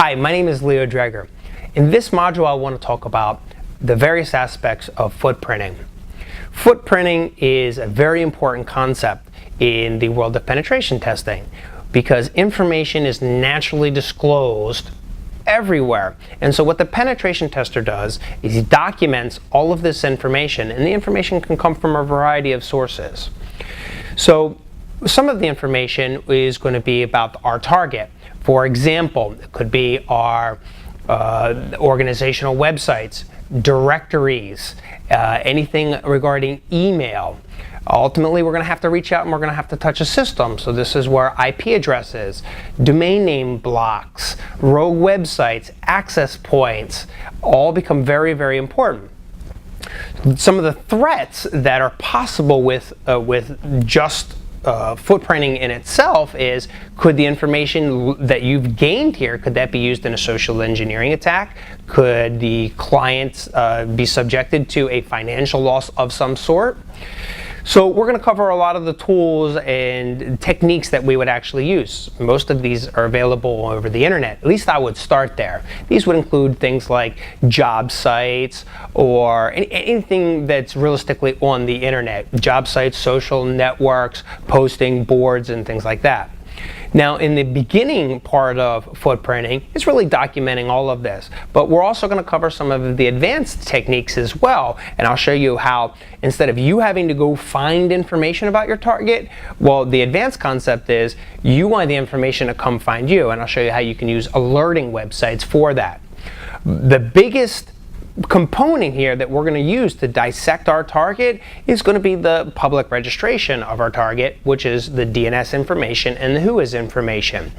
Hi, my name is Leo Dreger. In this module, I want to talk about the various aspects of footprinting. Footprinting is a very important concept in the world of penetration testing because information is naturally disclosed everywhere. And so what the penetration tester does is he documents all of this information, and the information can come from a variety of sources. So some of the information is going to be about our target. For example, it could be our organizational websites, directories, anything regarding email. Ultimately, we're going to have to reach out and we're going to have to touch a system. So this is where IP addresses, domain name blocks, rogue websites, access points all become very, very important. Some of the threats that are possible with just footprinting in itself is, could the information that you've gained here, could that be used in a social engineering attack? Could the client be subjected to a financial loss of some sort? So we're going to cover a lot of the tools and techniques that we would actually use. Most of these are available over the internet. At least I would start there. These would include things like job sites or anything that's realistically on the internet. Job sites, social networks, posting boards, and things like that. Now, in the beginning part of footprinting, it's really documenting all of this. But we're also going to cover some of the advanced techniques as well. And I'll show you how, instead of you having to go find information about your target, well, the advanced concept is you want the information to come find you. And I'll show you how you can use alerting websites for that. The biggest component here that we're going to use to dissect our target is going to be the public registration of our target, which is the DNS information and the WHOIS information.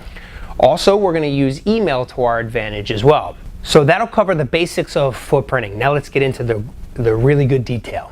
Also, we're going to use email to our advantage as well. So that'll cover the basics of footprinting. Now let's get into the really good detail.